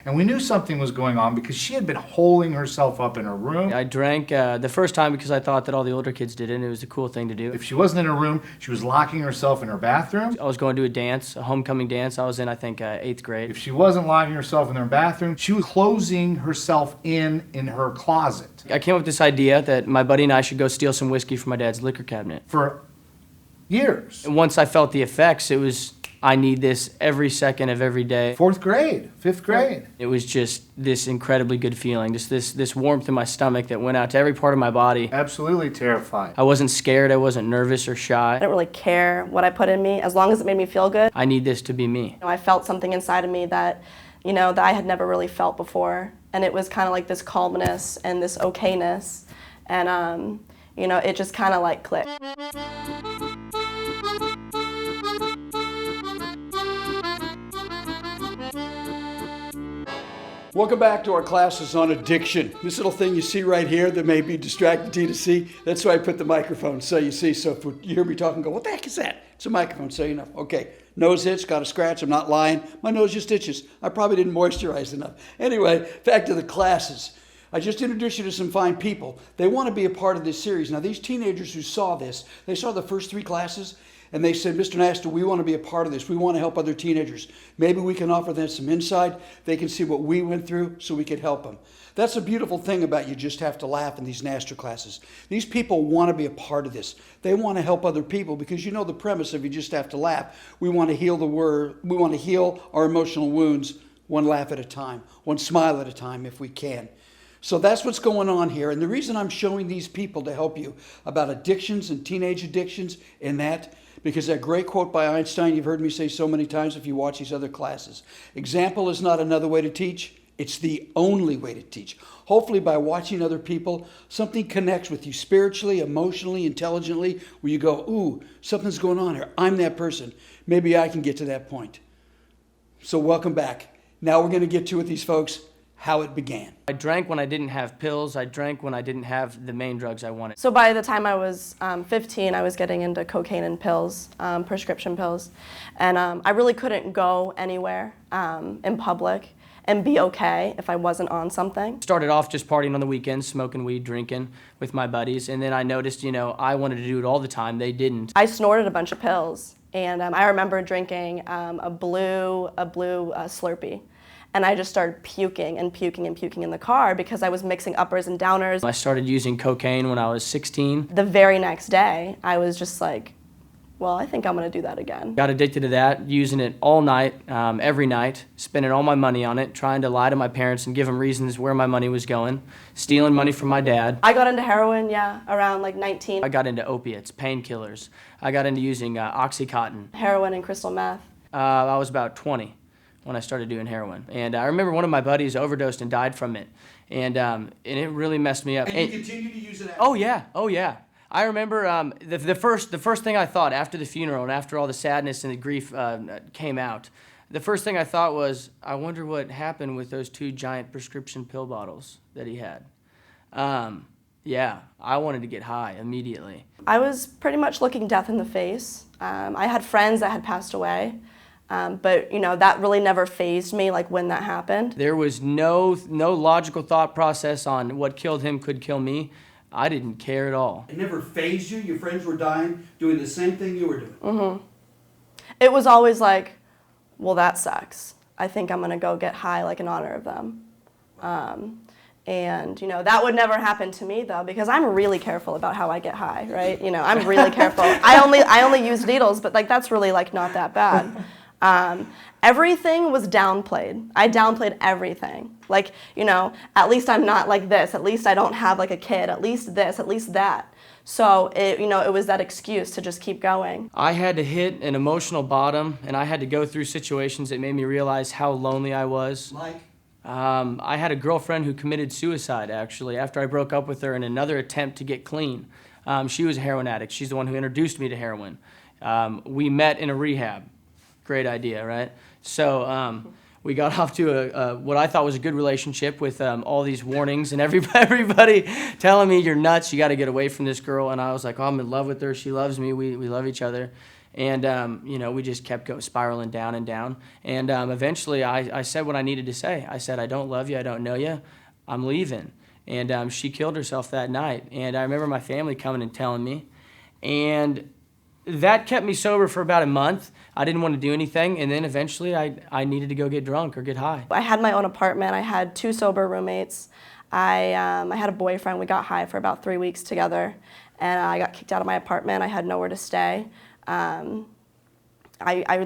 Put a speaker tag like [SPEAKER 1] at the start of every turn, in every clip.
[SPEAKER 1] And we knew something was going on because she had been holding herself up in her room.
[SPEAKER 2] I drank the first time because I thought that all the older kids did it, and it was a cool thing to do.
[SPEAKER 1] If she wasn't in her room, she was locking herself in her bathroom.
[SPEAKER 2] I was going to a dance, a homecoming dance. I was in, I think, 8th grade.
[SPEAKER 1] If she wasn't locking herself in her bathroom, she was closing herself in her closet.
[SPEAKER 2] I came up with this idea that my buddy and I should go steal some whiskey from my dad's liquor cabinet.
[SPEAKER 1] For years.
[SPEAKER 2] And once I felt the effects, it was, I need this every second of every day.
[SPEAKER 1] 4th grade, 5th grade.
[SPEAKER 2] It was just this incredibly good feeling, just this warmth in my stomach that went out to every part of my body.
[SPEAKER 1] Absolutely terrified.
[SPEAKER 2] I wasn't scared, I wasn't nervous or shy.
[SPEAKER 3] I didn't really care what I put in me, as long as it made me feel good.
[SPEAKER 2] I need this to be me.
[SPEAKER 3] I felt something inside of me that, that I had never really felt before. And it was kind of like this calmness and this okayness. And, it just kind of like clicked.
[SPEAKER 4] Welcome back to our classes on addiction. This little thing you see right here that may be distracting to you to see, that's why I put the microphone so you see. So if you hear me talking, go, what the heck is that? It's a microphone, so you know. Okay, nose itch, got a scratch, I'm not lying. My nose just itches. I probably didn't moisturize enough. Anyway, back to the classes. I just introduced you to some fine people. They want to be a part of this series. Now, these teenagers who saw this, they saw the first 3 classes, and they said, Mr. Naster, we want to be a part of this. We want to help other teenagers. Maybe we can offer them some insight. They can see what we went through so we could help them. That's a beautiful thing about You Just Have to Laugh in these Naster classes. These people want to be a part of this. They want to help other people because you know the premise of You Just Have to Laugh. We want to heal we want to heal our emotional wounds one laugh at a time, one smile at a time if we can. So that's what's going on here. And the reason I'm showing these people to help you about addictions and teenage addictions and that, because that great quote by Einstein, you've heard me say so many times if you watch these other classes. Example is not another way to teach. It's the only way to teach. Hopefully by watching other people, something connects with you spiritually, emotionally, intelligently, where you go, ooh, something's going on here. I'm that person. Maybe I can get to that point. So welcome back. Now we're going to get to with these folks how it began.
[SPEAKER 2] I drank when I didn't have pills. I drank when I didn't have the main drugs I wanted.
[SPEAKER 3] So by the time I was 15, I was getting into cocaine and pills, prescription pills. And I really couldn't go anywhere in public and be okay if I wasn't on something.
[SPEAKER 2] Started off just partying on the weekends, smoking weed, drinking with my buddies. And then I noticed, I wanted to do it all the time. They didn't.
[SPEAKER 3] I snorted a bunch of pills. And I remember drinking a blue Slurpee. And I just started puking and puking and puking in the car because I was mixing uppers and downers.
[SPEAKER 2] I started using cocaine when I was 16.
[SPEAKER 3] The very next day, I was just like, well, I think I'm gonna do that again.
[SPEAKER 2] Got addicted to that, using it all night, every night, spending all my money on it, trying to lie to my parents and give them reasons where my money was going, stealing money from my dad.
[SPEAKER 3] I got into heroin, around like 19.
[SPEAKER 2] I got into opiates, painkillers. I got into using Oxycontin.
[SPEAKER 3] Heroin and crystal meth.
[SPEAKER 2] I was about 20. When I started doing heroin. And I remember one of my buddies overdosed and died from it. And it really messed me up.
[SPEAKER 4] And you continue to use it after?
[SPEAKER 2] Oh yeah. I remember the first thing I thought after the funeral and after all the sadness and the grief came out, the first thing I thought was, I wonder what happened with those 2 giant prescription pill bottles that he had. Yeah, I wanted to get high immediately.
[SPEAKER 3] I was pretty much looking death in the face. I had friends that had passed away. But that really never fazed me, like when that happened.
[SPEAKER 2] There was no logical thought process on what killed him could kill me. I didn't care at all.
[SPEAKER 4] It never fazed you? Your friends were dying, doing the same thing you were doing?
[SPEAKER 3] Mm-hmm. It was always like, well, that sucks. I think I'm gonna go get high like in honor of them. And that would never happen to me though, because I'm really careful about how I get high, right? I'm really careful. I only use needles, but like that's really like not that bad. Everything was downplayed. I downplayed everything. Like, at least I'm not like this. At least I don't have like a kid. At least this, at least that. So, it was that excuse to just keep going.
[SPEAKER 2] I had to hit an emotional bottom, and I had to go through situations that made me realize how lonely I was.
[SPEAKER 4] Like?
[SPEAKER 2] I had a girlfriend who committed suicide, actually, after I broke up with her in another attempt to get clean. She was a heroin addict. She's the one who introduced me to heroin. We met in a rehab. Great idea, right? So we got off to what I thought was a good relationship with all these warnings and everybody telling me, you're nuts, you got to get away from this girl. And I was like, oh, I'm in love with her, she loves me, we love each other. And, we just kept spiraling down and down. And eventually I said what I needed to say. I said, I don't love you. I don't know you. I'm leaving. And she killed herself that night. And I remember my family coming and telling me. And that kept me sober for about a month. I didn't want to do anything. And then eventually I needed to go get drunk or get high.
[SPEAKER 3] I had my own apartment. I had 2 sober roommates. I had a boyfriend. We got high for about 3 weeks together. And I got kicked out of my apartment. I had nowhere to stay. I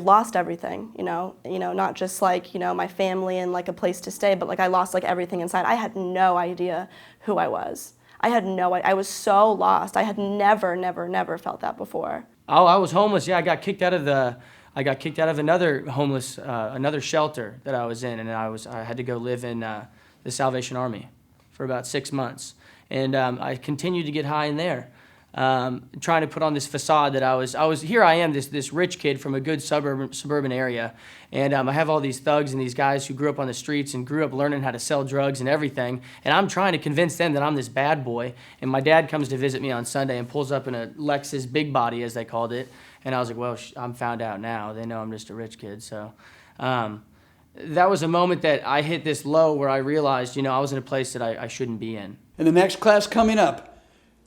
[SPEAKER 3] lost everything, not just my family and a place to stay, but I lost everything inside. I had no idea who I was. I was so lost. I had never felt that before.
[SPEAKER 2] Oh, I was homeless. Yeah, I got kicked out of another homeless, another shelter that I was in, and I had to go live in the Salvation Army for about 6 months, and I continued to get high in there. Trying to put on this facade that I was here. I am this rich kid from a good suburban area, and I have all these thugs and these guys who grew up on the streets and grew up learning how to sell drugs and everything, and I'm trying to convince them that I'm this bad boy. And my dad comes to visit me on Sunday and pulls up in a Lexus Big Body, as they called it, and I was like, well, I'm found out now. They know I'm just a rich kid. So that was a moment that I hit this low where I realized, I was in a place that I shouldn't be in.
[SPEAKER 4] In the next class coming up,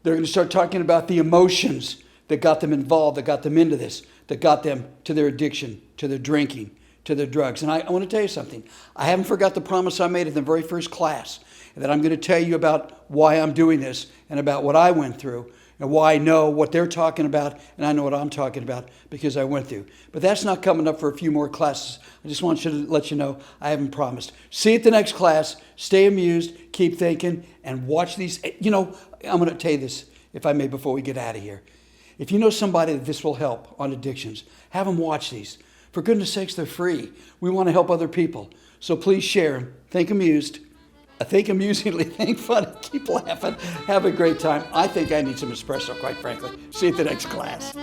[SPEAKER 4] they're going to start talking about the emotions that got them involved, that got them into this, that got them to their addiction, to their drinking, to their drugs. And I want to tell you something. I haven't forgot the promise I made in the very first class, that I'm going to tell you about why I'm doing this and about what I went through and why I know what they're talking about and I know what I'm talking about because I went through. But that's not coming up for a few more classes. I just want you to let you know I haven't promised. See you at the next class. Stay amused. Keep thinking and watch these. I'm going to tell you this, if I may, before we get out of here. If you know somebody that this will help on addictions, have them watch these. For goodness sakes, they're free. We want to help other people. So please share them. Think amused. Think amusingly. Think funny. Keep laughing. Have a great time. I think I need some espresso, quite frankly. See you at the next class.